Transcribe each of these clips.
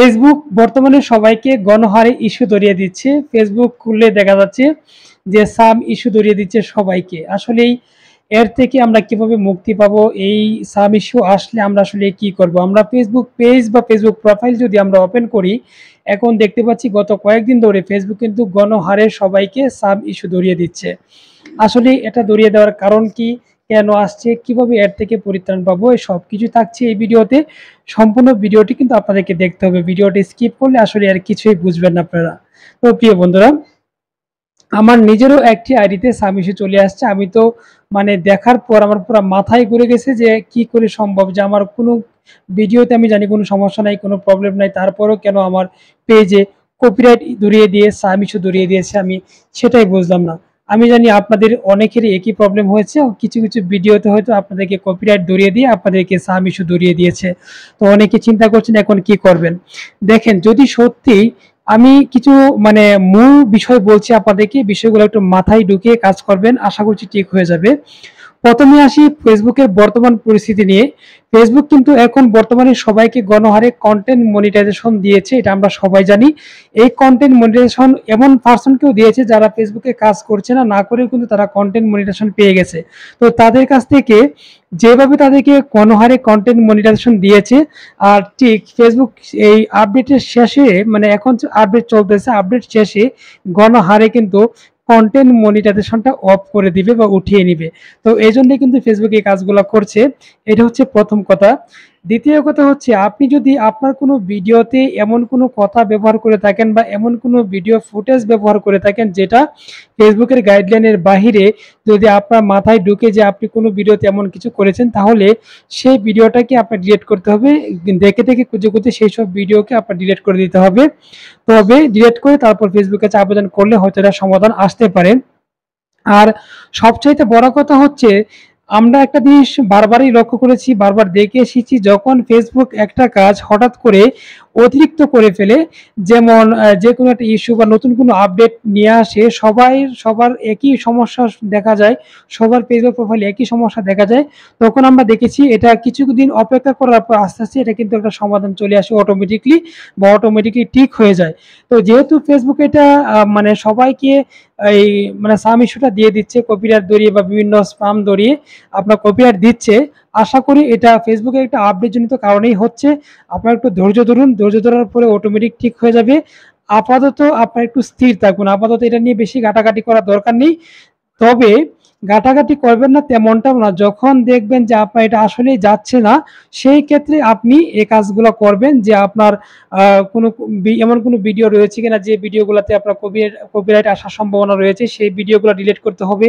Facebook বর্তমানে সবাইকে গণহারে ইস্যু ধরিয়ে দিচ্ছে। ফেসবুক খুললে দেখা যাচ্ছে যে সাম ইস্যু ধরিয়ে দিচ্ছে সবাইকে। আসলেই এর থেকে আমরা কিভাবে মুক্তি পাবো? এই সাম ইস্যু আসলে আমরা আসলে কি করব? আমরা ফেসবুক পেজ বা ফেসবুক প্রোফাইল যদি আমরা ওপেন করি, এখন দেখতে পাচ্ছি গত কয়েকদিন ধরে ফেসবুক কিন্তু গণহারে সবাইকে সাম ইস্যু ধরিয়ে দিচ্ছে। আসলে এটা ধরিয়ে দেওয়ার কারণ কি? কেন আসছে? কিভাবে এর থেকে পরিত্রাণ পাবো? এই সবকিছু থাকছে এই ভিডিওতে। সম্পূর্ণ ভিডিওটি কিন্তু আপনাদেরকে দেখতে হবে। ভিডিওটি স্কিপ করলে আসলে আর কিছুই বুঝবেন না আপনারা। তো প্রিয় বন্ধুরা, আমার নিজেরও একটি আইডিতে সাম ইস্যু চলে আসছে। আমি তো মানে দেখার পর আমার পুরা মাথায় ঘুরে গেছে যে কি করে সম্ভব যে আমার কোনো ভিডিওতে আমি জানি কোনো সমস্যা নাই, কোনো প্রবলেম নাই। তারপরেও কেন আমার পেজে কপিরাইট ধরিয়ে দিয়ে সাম ইস্যু ধরিয়ে দিয়েছে আমি সেটাই বুঝলাম না। আমি জানি আপনাদের অনেকেরই একই প্রবলেম হয়েছে। কিছু, কিছু ভিডিওতে হয়তো আপনাদেরকে কপিরাইট ধরিয়ে দিয়ে আপনাদেরকে সাম ইস্যু ধরিয়ে দিয়েছে। তো অনেকে চিন্তা করছেন এখন কি করবেন? দেখেন, যদি সত্যিই আমি কিছু মানে মূল বিষয় বলছি আপনাদেরকে, বিষয়গুলো একটু মাথায় ঢুকিয়ে কাজ করবেন, আশা করছি ঠিক হয়ে যাবে। প্রথমে আসি ফেসবুকের বর্তমান পরিস্থিতি নিয়ে। ফেসবুক কিন্তু এখন বর্তমানে সবাইকে গণহারে কন্টেন্ট মনিটাইজেশন দিয়েছে, এটা আমরা সবাই জানি। এই কন্টেন্ট মনিটাইজেশন এমন পার্সনকেও দিয়েছে যারা ফেসবুকে কাজ করছে না, না করেও কিন্তু তারা কন্টেন্ট মনিটাইজেশন পেয়ে গেছে। তো তাদের কাছ থেকে যেভাবে তাদেরকে গণহারে কন্টেন্ট মনিটাইজেশন দিয়েছে, আর ঠিক ফেসবুক এই আপডেটের শেষে মানে এখন আপডেট চলতেছে, আপডেট শেষে গণহারে কিন্তু কন্টেন্ট মনিটাইজেশনটা অফ করে দিবে বা উঠিয়ে নিবে। তো এই জন্যই কিন্তু ফেসবুক এই কাজগুলো করছে। এটা হচ্ছে প্রথম কথা। দ্বিতীয় কথা হচ্ছে, আপনি যদি আপনার কোনো ভিডিওতে এমন কোনো কথা ব্যবহার করে থাকেন বা এমন কোনো ভিডিও ফুটেজ ব্যবহার করে থাকেন যেটা ফেসবুকের গাইডলাইনের বাহিরে, যদি আপনার মাথায় ঢুকে যে আপনি কোনো ভিডিওতে এমন কিছু করেছেন, তাহলে সেই ভিডিওটাকে আপনার ডিলিট করতে হবে। দেখে দেখে খুঁজে খুঁজে সেই সব ভিডিওকে আপনার ডিলিট করে দিতে হবে। তবে ডিলিট করে তারপর ফেসবুকে আবেদন করলে হয়তো এটার সমাধান আসতে পারে। আর সবচাইতে বড় কথা হচ্ছে, আমরা একটা জিনিস বারবারই লক্ষ্য করেছি, বারবার দেখে এসেছি, যখন ফেসবুক একটা কাজ হঠাৎ করে অতিরিক্ত করে ফেলে, যেমন যেকোনো একটা ইস্যু বা নতুন কোনো আপডেট নিয়ে আসে, সবার একই সমস্যা দেখা যায়, সবার ফেসবুক প্রোফাইলে একই সমস্যা দেখা যায়, তখন আমরা দেখেছি এটা কিছুদিন অপেক্ষা করার পর আস্তে, আস্তে এটা কিন্তু একটা সমাধান চলে আসে অটোমেটিকলি বা অটোমেটিকলি ঠিক হয়ে যায়। তো যেহেতু ফেসবুক এটা মানে সবাইকে এই মানে সাম ইস্যুটা দিয়ে দিচ্ছে কপিরাইট ধরিয়ে বা বিভিন্ন স্পাম ধরিয়ে আপনার কপিরাইট দিচ্ছে, আশা করি এটা ফেসবুকের একটা আপডেট জনিত কারণেই হচ্ছে। আপনারা একটু ধৈর্য ধরুন, ধৈর্য ধরার পরে অটোমেটিক ঠিক হয়ে যাবে। আপাতত আপনারা একটু স্থির থাকুন, আপাতত এটা নিয়ে বেশি ঘাটাঘাটি করার দরকার নেই। তবে ঘাটাঘাটি করবেন না তেমনটাও না, যখন দেখবেন যে আপনার এটা আসলেই যাচ্ছে না, সেই ক্ষেত্রে আপনি এই কাজগুলো করবেন যে আপনার কোনো এমন কোনো ভিডিও রয়েছে কিনা যে ভিডিওগুলোতে আপনার কপিরাইট আসার সম্ভাবনা রয়েছে, সেই ভিডিওগুলো ডিলিট করতে হবে।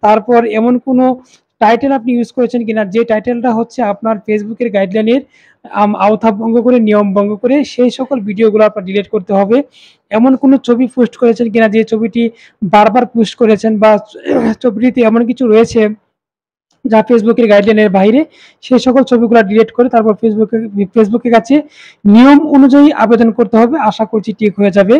তারপর এমন কোনো টাইটেল আপনি ইউজ করেছেন কিনা যে টাইটেলটা হচ্ছে আপনার ফেসবুকের গাইডলাইনের আওতা ভঙ্গ করে, নিয়ম ভঙ্গ করে, সেই সকল ভিডিওগুলো আপনার ডিলিট করতে হবে। এমন কোনো ছবি পোস্ট করেছেন কিনা যে ছবিটি বারবার পোস্ট করেছেন বা ছবিটিতে এমন কিছু রয়েছে যা ফেসবুকের গাইডলাইনের বাইরে, সেই সকল ছবিগুলো ডিলিট করে তারপর ফেসবুকের কাছে নিয়ম অনুযায়ী আবেদন করতে হবে। আশা করছি ঠিক হয়ে যাবে।